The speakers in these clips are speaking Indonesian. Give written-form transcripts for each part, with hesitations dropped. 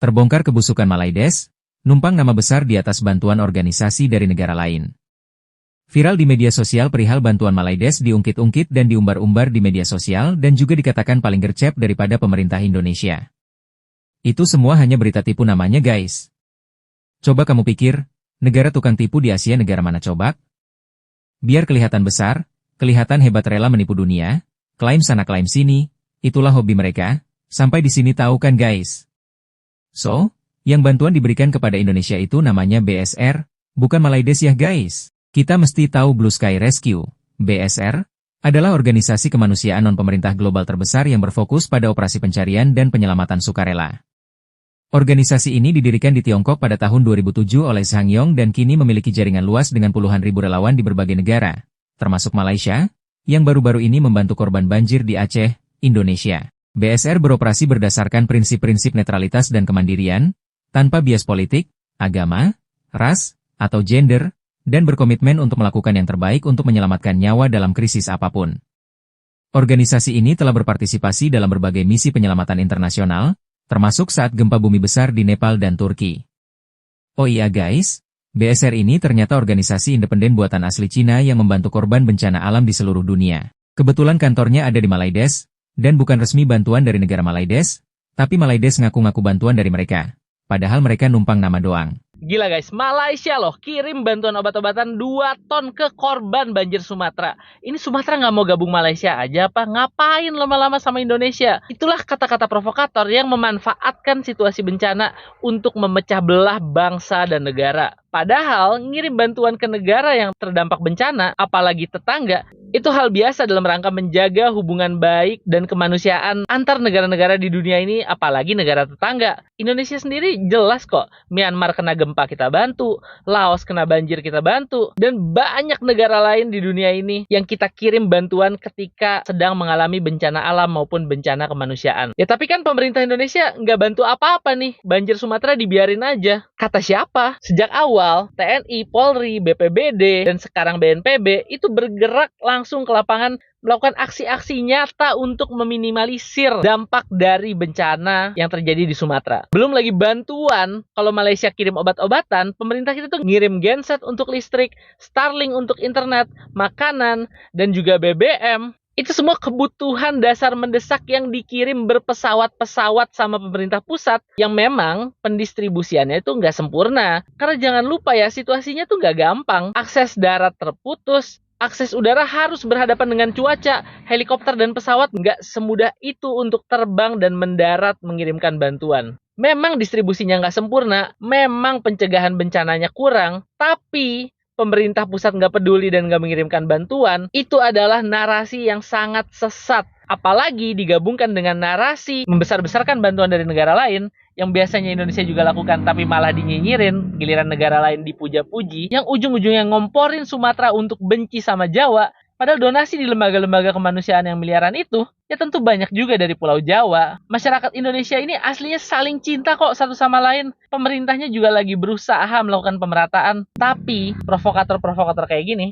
Terbongkar kebusukan Malaides, numpang nama besar di atas bantuan organisasi dari negara lain. Viral di media sosial perihal bantuan Malaides diungkit-ungkit dan diumbar-umbar di media sosial dan juga dikatakan paling gercep daripada pemerintah Indonesia. Itu semua hanya berita tipu namanya guys. Coba kamu pikir, negara tukang tipu di Asia negara mana coba? Biar kelihatan besar, kelihatan hebat rela menipu dunia, klaim sana klaim sini, itulah hobi mereka, sampai di sini tahu kan guys. So, yang bantuan diberikan kepada Indonesia itu namanya BSR, bukan Malaides ya guys. Kita mesti tahu Blue Sky Rescue, BSR, adalah organisasi kemanusiaan non-pemerintah global terbesar yang berfokus pada operasi pencarian dan penyelamatan sukarela. Organisasi ini didirikan di Tiongkok pada tahun 2007 oleh Sang Yong dan kini memiliki jaringan luas dengan puluhan ribu relawan di berbagai negara, termasuk Malaysia, yang baru-baru ini membantu korban banjir di Aceh, Indonesia. BSR beroperasi berdasarkan prinsip-prinsip netralitas dan kemandirian, tanpa bias politik, agama, ras, atau gender, dan berkomitmen untuk melakukan yang terbaik untuk menyelamatkan nyawa dalam krisis apapun. Organisasi ini telah berpartisipasi dalam berbagai misi penyelamatan internasional, termasuk saat gempa bumi besar di Nepal dan Turki. Oh iya guys, BSR ini ternyata organisasi independen buatan asli Cina yang membantu korban bencana alam di seluruh dunia. Kebetulan kantornya ada di Malaides, dan bukan resmi bantuan dari negara Malaides, tapi Malaides ngaku-ngaku bantuan dari mereka. Padahal mereka numpang nama doang. Gila guys, Malaysia loh kirim bantuan obat-obatan 2 ton ke korban banjir Sumatera. Ini Sumatera nggak mau gabung Malaysia aja apa? Ngapain lama-lama sama Indonesia? Itulah kata-kata provokator yang memanfaatkan situasi bencana untuk memecah belah bangsa dan negara. Padahal ngirim bantuan ke negara yang terdampak bencana, apalagi tetangga, itu hal biasa dalam rangka menjaga hubungan baik dan kemanusiaan antar negara-negara di dunia ini, apalagi negara tetangga. Indonesia sendiri jelas kok, Myanmar kena gempa kita bantu, Laos kena banjir kita bantu, dan banyak negara lain di dunia ini yang kita kirim bantuan ketika sedang mengalami bencana alam maupun bencana kemanusiaan. Ya tapi kan pemerintah Indonesia nggak bantu apa-apa nih, banjir Sumatera dibiarin aja. Kata siapa? Sejak awal, TNI, Polri, BPBD, dan sekarang BNPB itu bergerak langsung ke lapangan melakukan aksi-aksi nyata untuk meminimalisir dampak dari bencana yang terjadi di Sumatera. Belum lagi bantuan, kalau Malaysia kirim obat-obatan, pemerintah kita tuh ngirim genset untuk listrik, Starlink untuk internet, makanan, dan juga BBM. Itu semua kebutuhan dasar mendesak yang dikirim berpesawat-pesawat sama pemerintah pusat yang memang pendistribusiannya itu nggak sempurna. Karena jangan lupa ya, situasinya tuh nggak gampang. Akses darat terputus, akses udara harus berhadapan dengan cuaca. Helikopter dan pesawat nggak semudah itu untuk terbang dan mendarat mengirimkan bantuan. Memang distribusinya nggak sempurna, memang pencegahan bencananya kurang, tapi pemerintah pusat nggak peduli dan nggak mengirimkan bantuan, itu adalah narasi yang sangat sesat. Apalagi digabungkan dengan narasi membesar-besarkan bantuan dari negara lain, yang biasanya Indonesia juga lakukan, tapi malah dinyinyirin, giliran negara lain dipuja-puji, yang ujung-ujungnya ngomporin Sumatera untuk benci sama Jawa. Padahal donasi di lembaga-lembaga kemanusiaan yang miliaran itu, ya tentu banyak juga dari Pulau Jawa. Masyarakat Indonesia ini aslinya saling cinta kok satu sama lain. Pemerintahnya juga lagi berusaha melakukan pemerataan. Tapi provokator-provokator kayak gini,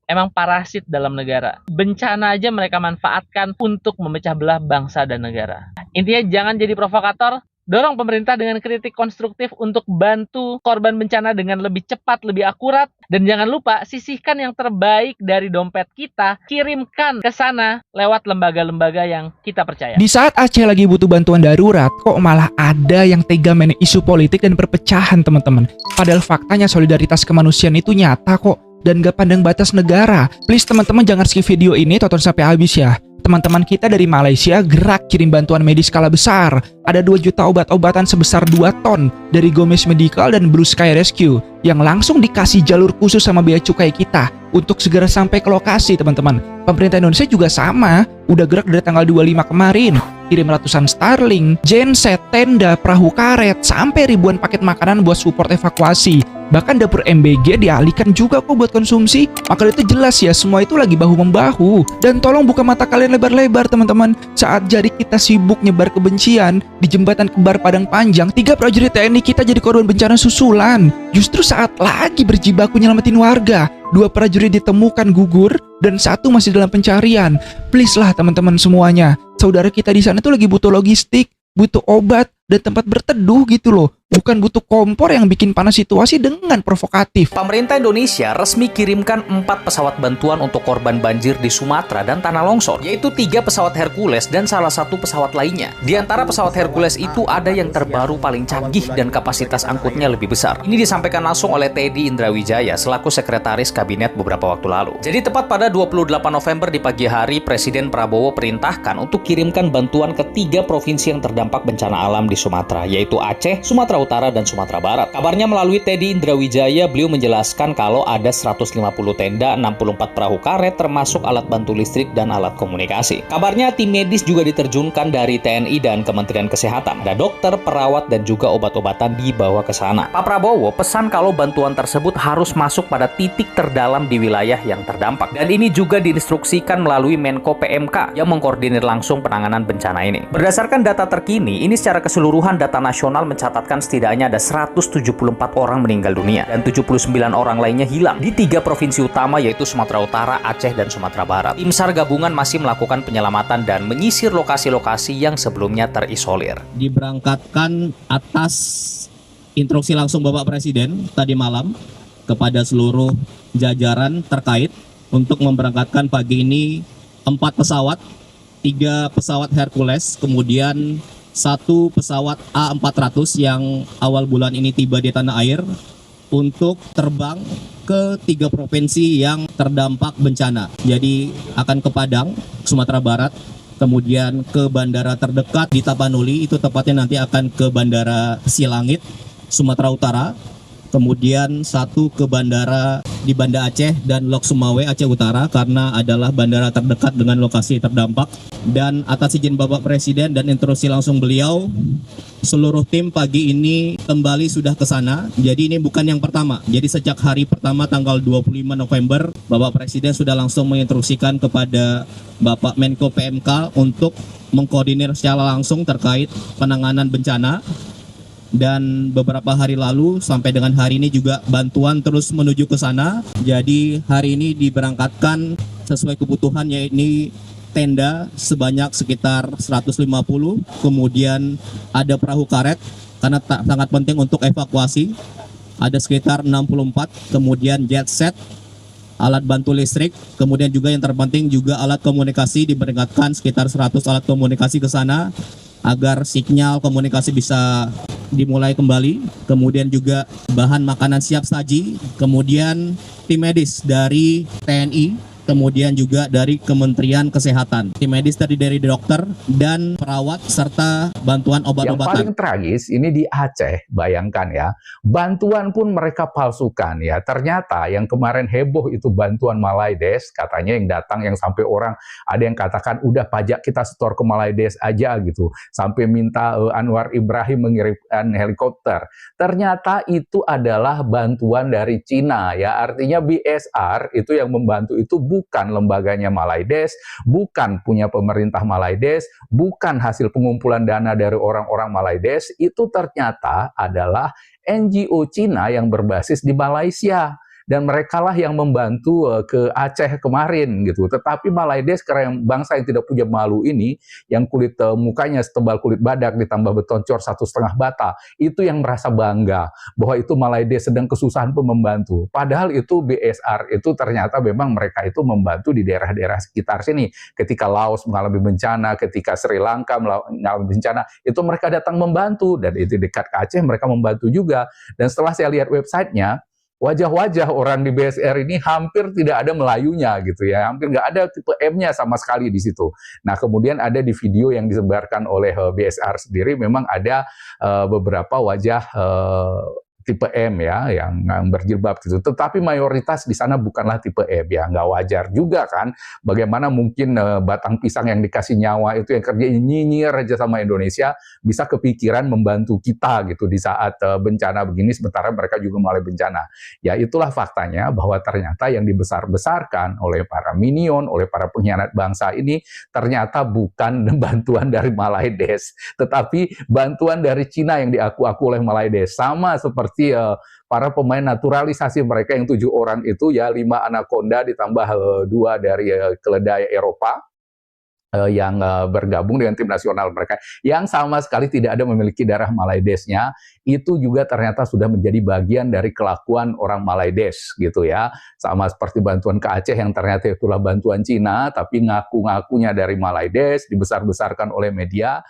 emang parasit dalam negara. Bencana aja mereka manfaatkan untuk memecah belah bangsa dan negara. Intinya jangan jadi provokator. Dorong pemerintah dengan kritik konstruktif untuk bantu korban bencana dengan lebih cepat, lebih akurat. Dan jangan lupa, sisihkan yang terbaik dari dompet kita, kirimkan ke sana lewat lembaga-lembaga yang kita percaya. Di saat Aceh lagi butuh bantuan darurat, kok malah ada yang tega main isu politik dan perpecahan teman-teman. Padahal faktanya solidaritas kemanusiaan itu nyata kok, dan gak pandang batas negara. Please teman-teman jangan skip video ini, tonton sampai habis ya. Teman-teman kita dari Malaysia gerak kirim bantuan medis skala besar. Ada 2 juta obat-obatan sebesar 2 ton dari Gomez Medical dan Blue Sky Rescue yang langsung dikasih jalur khusus sama bea cukai kita untuk segera sampai ke lokasi teman-teman. Pemerintah Indonesia juga sama, udah gerak dari tanggal 25 kemarin. Kirim ratusan Starlink, genset, tenda, perahu karet, sampai ribuan paket makanan buat support evakuasi. Bahkan dapur MBG dialihkan juga kok buat konsumsi. Maka itu jelas ya, semua itu lagi bahu-membahu. Dan tolong buka mata kalian lebar-lebar teman-teman. Saat jari kita sibuk nyebar kebencian di jembatan kembar Padang Panjang, 3 prajurit TNI kita jadi korban bencana susulan. Justru saat lagi berjibaku nyelamatin warga, 2 prajurit ditemukan gugur dan 1 masih dalam pencarian. Please lah teman-teman semuanya, saudara kita di sana tuh lagi butuh logistik, butuh obat, dan tempat berteduh gitu loh. Bukan butuh kompor yang bikin panas situasi dengan provokatif. Pemerintah Indonesia resmi kirimkan 4 pesawat bantuan untuk korban banjir di Sumatera dan tanah longsor, yaitu 3 pesawat Hercules dan salah 1 pesawat lainnya. Di antara pesawat Hercules itu ada yang terbaru paling canggih dan kapasitas angkutnya lebih besar. Ini disampaikan langsung oleh Teddy Indrawijaya selaku Sekretaris Kabinet beberapa waktu lalu. Jadi tepat pada 28 November di pagi hari, Presiden Prabowo perintahkan untuk kirimkan bantuan ke 3 provinsi yang terdampak bencana alam di Sumatera, yaitu Aceh, Sumatera Utara, dan Sumatera Barat. Kabarnya melalui Teddy Indrawijaya, beliau menjelaskan kalau ada 150 tenda, 64 perahu karet, termasuk alat bantu listrik dan alat komunikasi. Kabarnya tim medis juga diterjunkan dari TNI dan Kementerian Kesehatan. Ada dokter, perawat, dan juga obat-obatan dibawa ke sana. Pak Prabowo pesan kalau bantuan tersebut harus masuk pada titik terdalam di wilayah yang terdampak. Dan ini juga diinstruksikan melalui Menko PMK yang mengkoordinir langsung penanganan bencana ini. Berdasarkan data terkini, ini secara keseluruhan data nasional mencatatkan setidaknya ada 174 orang meninggal dunia dan 79 orang lainnya hilang di 3 provinsi utama yaitu Sumatera Utara, Aceh, dan Sumatera Barat. Tim SAR gabungan masih melakukan penyelamatan dan menyisir lokasi-lokasi yang sebelumnya terisolir. Diberangkatkan atas instruksi langsung Bapak Presiden tadi malam kepada seluruh jajaran terkait untuk memberangkatkan pagi ini 4 pesawat, 3 pesawat Hercules, kemudian 1 pesawat A400 yang awal bulan ini tiba di tanah air untuk terbang ke 3 provinsi yang terdampak bencana. Jadi akan ke Padang, Sumatera Barat, kemudian ke bandara terdekat di Tapanuli, itu tepatnya nanti akan ke Bandara Silangit, Sumatera Utara, kemudian 1 ke bandara di Banda Aceh dan Lok Sumawe, Aceh Utara, karena adalah bandara terdekat dengan lokasi terdampak. Dan atas izin Bapak Presiden dan instruksi langsung beliau, seluruh tim pagi ini kembali sudah ke sana. Jadi ini bukan yang pertama. Jadi sejak hari pertama tanggal 25 November, Bapak Presiden sudah langsung menginstruksikan kepada Bapak Menko PMK untuk mengkoordinir secara langsung terkait penanganan bencana. Dan beberapa hari lalu sampai dengan hari ini juga bantuan terus menuju ke sana. Jadi hari ini diberangkatkan sesuai kebutuhan, yaitu tenda sebanyak sekitar 150, kemudian ada perahu karet karena sangat penting untuk evakuasi, ada sekitar 64, kemudian jet set, alat bantu listrik, kemudian juga yang terpenting juga alat komunikasi, diberangkatkan sekitar 100 alat komunikasi ke sana agar sinyal komunikasi bisa dimulai kembali. Kemudian juga bahan makanan siap saji, kemudian tim medis dari TNI, kemudian juga dari Kementerian Kesehatan. Tim medis terdiri dari dokter dan perawat serta bantuan obat-obatan. Yang paling tragis ini di Aceh, bayangkan ya, bantuan pun mereka palsukan ya. Ternyata yang kemarin heboh itu bantuan Malaides, katanya yang datang yang sampai orang ada yang katakan udah pajak kita setor ke Malaides aja gitu, sampai minta Anwar Ibrahim mengirimkan helikopter. Ternyata itu adalah bantuan dari Cina ya, artinya BSR itu yang membantu itu bukan lembaganya Malaides, bukan punya pemerintah Malaides, bukan hasil pengumpulan dana dari orang-orang Malaides, itu ternyata adalah NGO Cina yang berbasis di Malaysia. Dan merekalah yang membantu ke Aceh kemarin gitu. Tetapi Malaides karena yang bangsa yang tidak punya malu ini, yang kulit mukanya setebal kulit badak ditambah beton cor 1,5 bata, itu yang merasa bangga bahwa itu Malaides sedang kesusahan pun membantu. Padahal itu BSR itu ternyata memang mereka itu membantu di daerah-daerah sekitar sini. Ketika Laos mengalami bencana, ketika Sri Lanka mengalami bencana, itu mereka datang membantu. Dan itu dekat ke Aceh mereka membantu juga. Dan setelah saya lihat websitenya, wajah-wajah orang di BSR ini hampir tidak ada Melayunya gitu ya, hampir nggak ada tipe M-nya sama sekali di situ. Nah kemudian ada di video yang disebarkan oleh BSR sendiri memang ada beberapa wajah tipe M ya, yang berjilbab gitu. Tetapi mayoritas di sana bukanlah tipe M ya, nggak wajar juga kan. Bagaimana mungkin batang pisang yang dikasih nyawa itu yang kerja nyinyir aja sama Indonesia bisa kepikiran membantu kita gitu di saat bencana begini, sementara mereka juga mulai bencana. Ya itulah faktanya bahwa ternyata yang dibesar-besarkan oleh para minion, oleh para pengkhianat bangsa ini ternyata bukan bantuan dari Malaides, tetapi bantuan dari Cina yang diaku-aku oleh Malaides. Sama seperti para pemain naturalisasi mereka yang 7 orang itu ya, 5 anaconda ditambah 2 dari keledai Eropa. yang bergabung dengan tim nasional mereka yang sama sekali tidak ada memiliki darah Malaydesnya, itu juga ternyata sudah menjadi bagian dari kelakuan orang Malaydes gitu ya. Sama seperti bantuan ke Aceh yang ternyata itulah bantuan Cina tapi ngaku-ngakunya dari Malaydes, dibesar-besarkan oleh media.